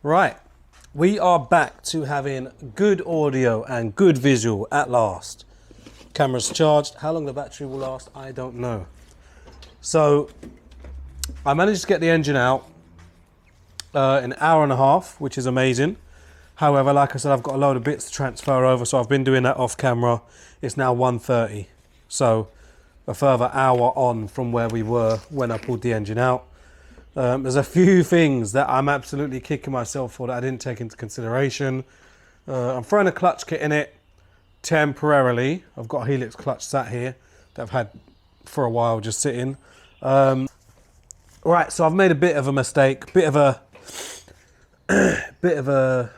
Right, we are back to having good audio and good visual at last. Camera's charged. How long the battery will last, I don't know. So, I managed to get the engine out in an hour and a half, which is amazing. However, like I said, I've got a load of bits to transfer over, so I've been doing that off camera. It's now 1:30, so a further hour on from where we were when I pulled the engine out. There's a few things that I'm absolutely kicking myself for that I didn't take into consideration. I'm throwing a clutch kit in it temporarily. I've got a Helix clutch sat here that I've had for a while just sitting. Right, so I've made a bit of a mistake, bit of a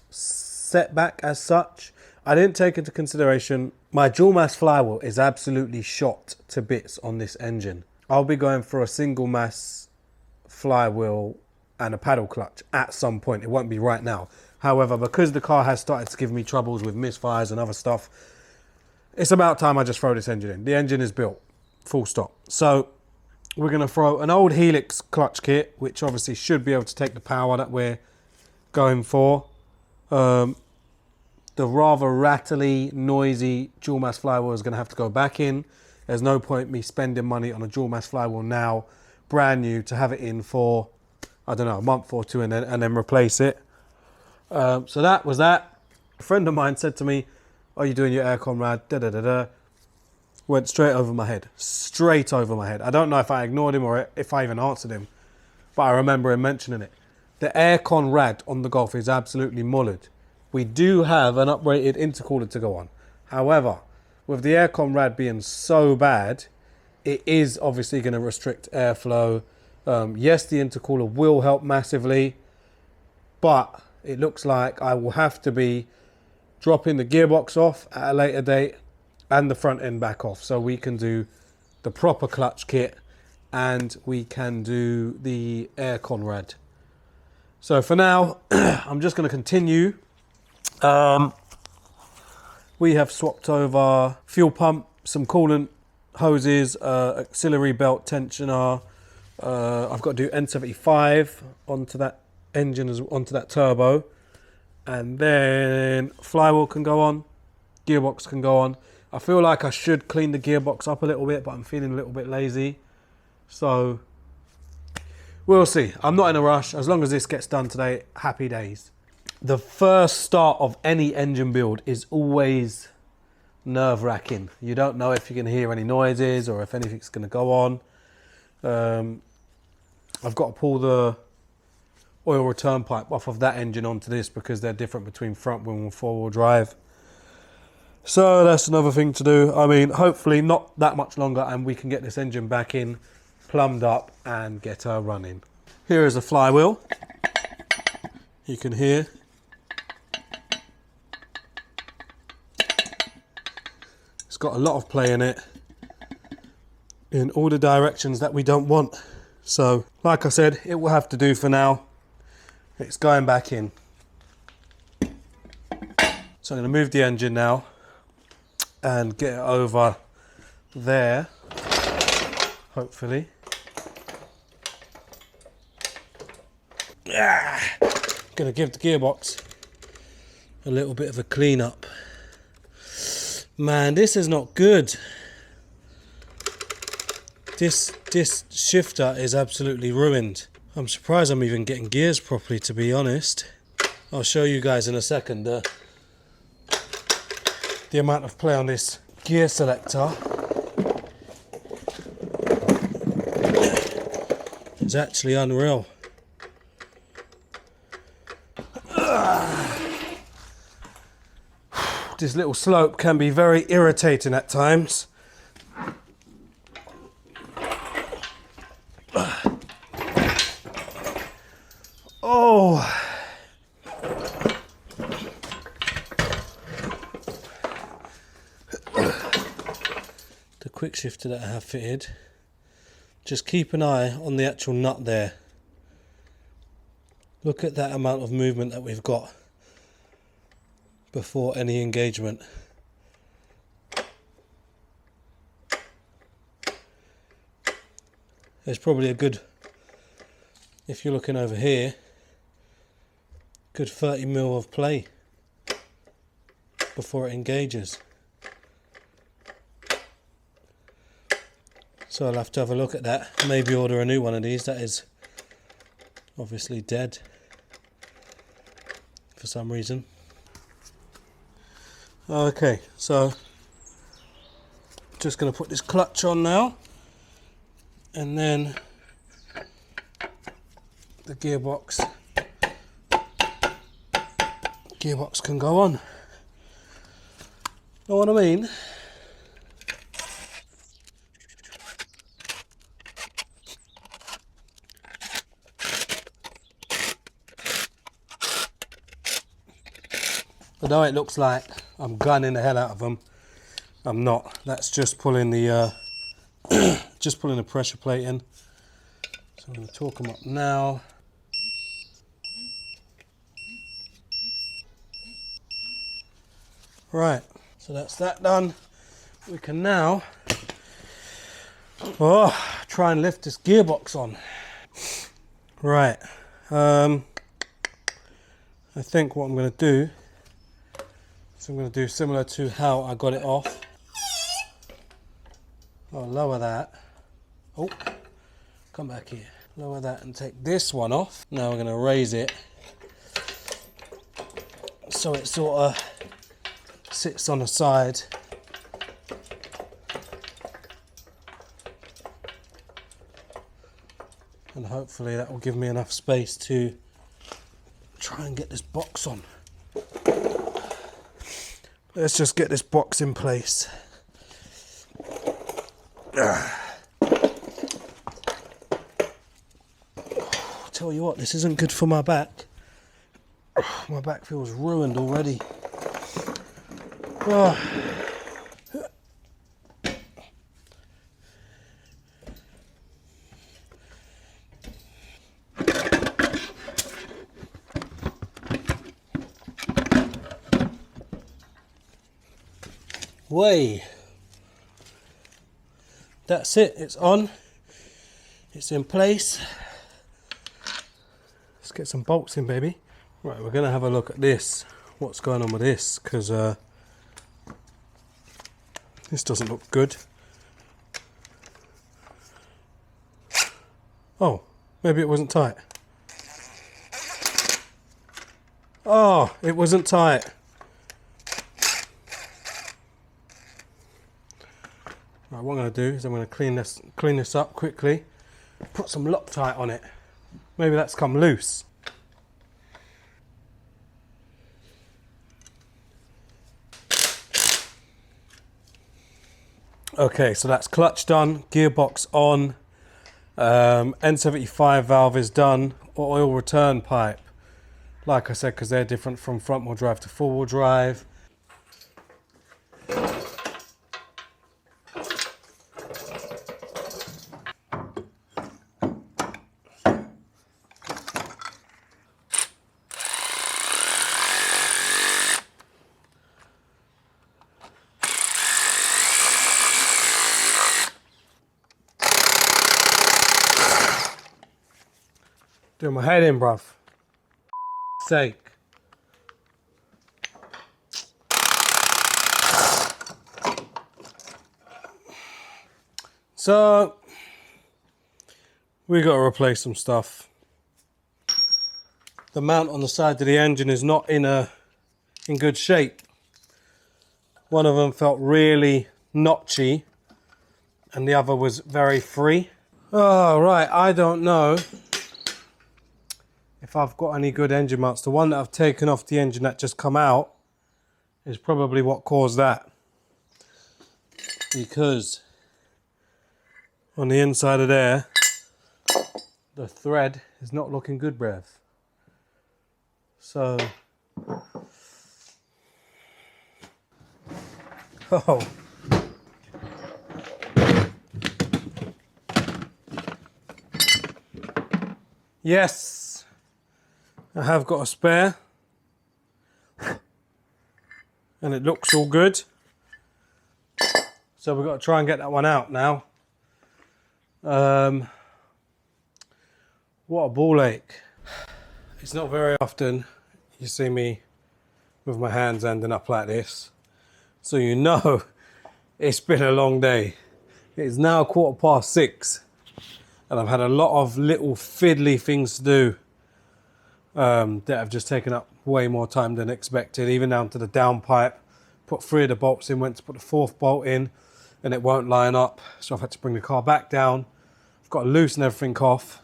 setback as such. I didn't take into consideration my dual mass flywheel is absolutely shot to bits on this engine. I'll be going for a single mass flywheel and a paddle clutch at some point. It won't be right now. However, because the car has started to give me troubles with misfires and other stuff, it's about time I just throw this engine in. The engine is built, full stop. So we're going to throw an old Helix clutch kit, which obviously should be able to take the power that we're going for. The rather rattly, noisy dual mass flywheel is going to have to go back in. There's no point me spending money on a dual mass flywheel now, brand new, to have it in for, I don't know, a month or two and then replace it. So that was that. A friend of mine said to me, "Are you doing your aircon rad?" Da da da da. Went straight over my head. Straight over my head. I don't know if I ignored him or if I even answered him, but I remember him mentioning it. The aircon rad on the Golf is absolutely mullered. We do have an uprated intercooler to go on. However, with the aircon rad being so bad, it is obviously going to restrict airflow. Yes, the intercooler will help massively, but it looks like I will have to be dropping the gearbox off at a later date and the front end back off, so we can do the proper clutch kit and we can do the aircon rad. So for now, I'm just going to continue. We have swapped over fuel pump, some coolant hoses, auxiliary belt tensioner. I've got to do N75 onto that engine, onto that turbo, and then flywheel can go on, gearbox can go on. I feel like I should clean the gearbox up a little bit, but I'm feeling a little bit lazy, so we'll see. I'm not in a rush. As long as this gets done today, happy days. The first start of any engine build is always nerve-wracking. You don't know if you can hear any noises or if anything's going to go on. I've got to pull the oil return pipe off of that engine onto this because they're different between front wheel and four-wheel drive. So that's another thing to do. I mean, hopefully not that much longer and we can get this engine back in, plumbed up and get her running. Here is a flywheel. You can hear. It's got a lot of play in it, in all the directions that we don't want. So, like I said, it will have to do for now. It's going back in. So I'm going to move the engine now and get it over there, hopefully. Going to give the gearbox a little bit of a clean up. Man, this is not good. This shifter is absolutely ruined. I'm surprised I'm even getting gears properly, to be honest. I'll show you guys in a second the amount of play on this gear selector. It's actually unreal. This little slope can be very irritating at times. Oh. The quick shifter that I have fitted. Just keep an eye on the actual nut there. Look at that amount of movement that we've got before any engagement. There's probably a good, if you're looking over here, Good 30mm of play before it engages. So I'll have to have a look at that. Maybe order a new one of these. That is obviously dead for some reason. Okay, so just going to put this clutch on now, and then the gearbox can go on. Know what I mean? Although it looks like I'm gunning the hell out of them, I'm not. That's just pulling the just pulling the pressure plate in. So I'm going to torque them up now. Right, so that's that done. We can now try and lift this gearbox on. Right, I think what I'm going to do is I'm going to do similar to how I got it off. I'll lower that. Oh, come back here. Lower that and take this one off. Now we're going to raise it so it sort of sits on the side. And hopefully that will give me enough space to try and get this box on. Let's just get this box in place. Tell you what, this isn't good for my back. My back feels ruined already. Way. That's it, it's on. It's in place. Let's get some bolts in, baby. Right, we're going to have a look at this. What's going on with this? Because this doesn't look good. Oh, maybe it wasn't tight. Oh, it wasn't tight. Right, what I'm going to do is I'm going to clean this up quickly. Put some Loctite on it. Maybe that's come loose. Okay, so that's clutch done, gearbox on, N75 valve is done, oil return pipe. Like I said, because they're different from front wheel drive to four wheel drive. Doing my head in, bruv. Sake. So we got to replace some stuff. The mount on the side of the engine is not in good shape. One of them felt really notchy and the other was very free. Oh, right, I don't know if I've got any good engine mounts. The one that I've taken off the engine that just come out is probably what caused that. Because on the inside of there, the thread is not looking good, bruv. So, oh. Yes, I have got a spare. And it looks all good. So we've got to try and get that one out now. What a ball ache. It's not very often you see me with my hands ending up like this. So you know it's been a long day. It is now 6:15 and I've had a lot of little fiddly things to do that have just taken up way more time than expected, even down to the downpipe. Put 3 of the bolts in, went to put the 4th bolt in and it won't line up. So I've had to bring the car back down. I've got to loosen everything off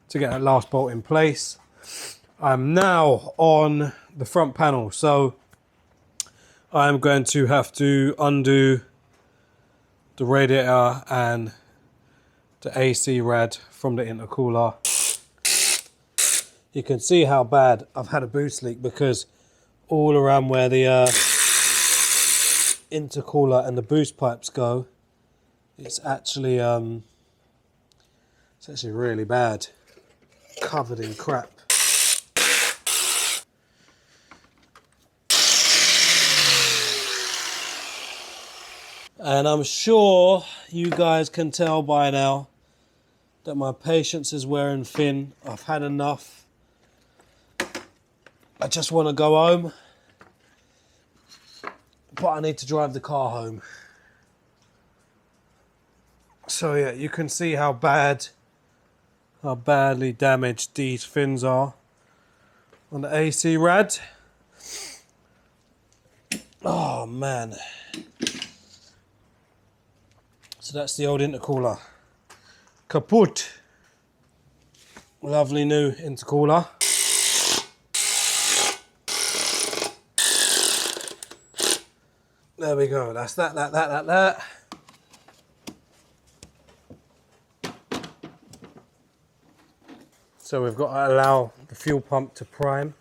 to get that last bolt in place. I'm now on the front panel, so I'm going to have to undo the radiator and the AC rad from the intercooler. You can see how bad I've had a boost leak, because all around where the intercooler and the boost pipes go, it's actually really bad, covered in crap. And I'm sure you guys can tell by now that my patience is wearing thin. I've had enough. I just want to go home, but I need to drive the car home. So yeah, you can see how badly damaged these fins are on the AC rad. Oh man. So that's the old intercooler. Kaput. Lovely new intercooler. There we go. That's that. So we've got to allow the fuel pump to prime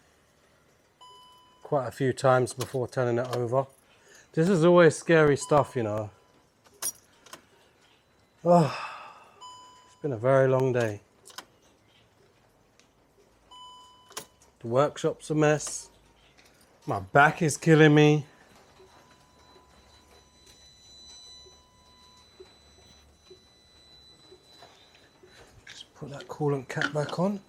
quite a few times before turning it over. This is always scary stuff, you know. Oh, it's been a very long day. The workshop's a mess. My back is killing me. Just put that coolant cap back on.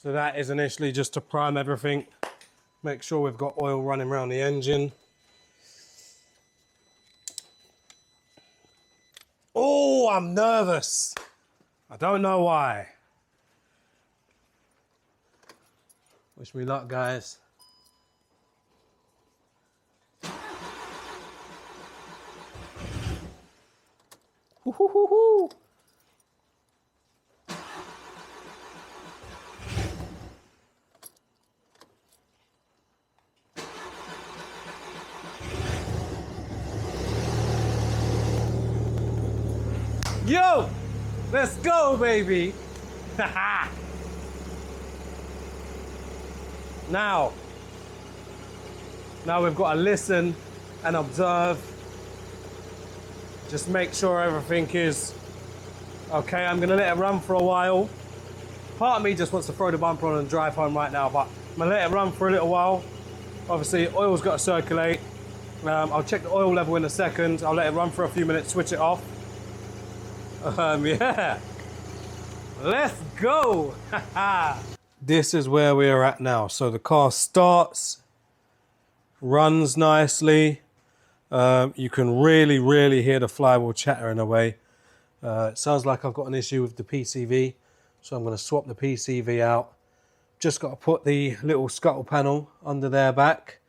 So that is initially just to prime everything, make sure we've got oil running around the engine. Oh, I'm nervous. I don't know why. Wish me luck, guys. Hoo-hoo-hoo-hoo. Yo, let's go, baby. Now we've got to listen and observe. Just make sure everything is okay. I'm gonna let it run for a while. Part of me just wants to throw the bumper on and drive home right now, but I'm gonna let it run for a little while. Obviously, oil's got to circulate. I'll check the oil level in a second. I'll let it run for a few minutes, switch it off. Yeah, let's go. This is where we are at now. So the car starts, runs nicely. You can really hear the flywheel chattering away. It sounds like I've got an issue with the PCV, so I'm going to swap the PCV out. Just got to put the little scuttle panel under there back,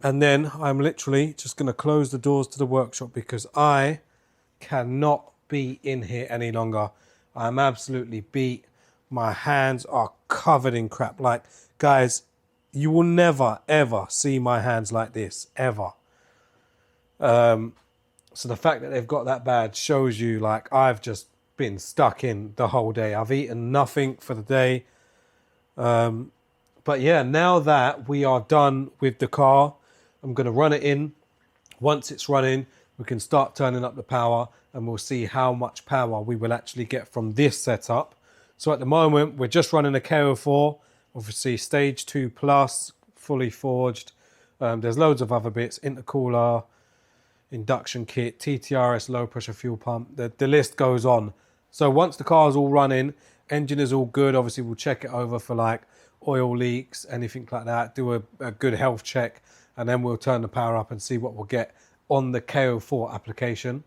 and then I'm literally just going to close the doors to the workshop because I cannot be in here any longer. I'm absolutely beat. My hands are covered in crap. Like, guys, you will never ever see my hands like this ever. So the fact that they've got that bad shows you, like, I've just been stuck in the whole day. I've eaten nothing for the day. But yeah, now that we are done with the car, I'm going to run it in. Once it's running, we can start turning up the power and we'll see how much power we will actually get from this setup. So at the moment, we're just running a KO4, obviously stage 2 plus, fully forged. There's loads of other bits, intercooler, induction kit, TTRS low pressure fuel pump, the list goes on. So once the car's all running, engine is all good, obviously we'll check it over for like oil leaks, anything like that, do a good health check, and then we'll turn the power up and see what we'll get on the KO4 application.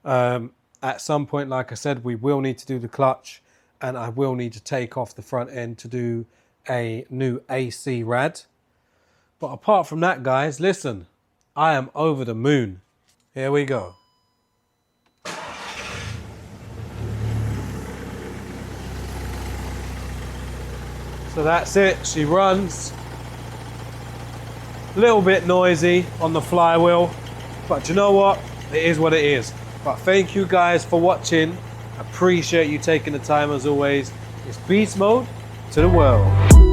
At some point, like I said, we will need to do the clutch, and I will need to take off the front end to do a new AC rad. But apart from that, guys, listen, I am over the moon. Here we go. So that's it, she runs. A little bit noisy on the flywheel, but you know what? It is what it is. But thank you guys for watching. Appreciate you taking the time as always. It's Beast Mode to the world.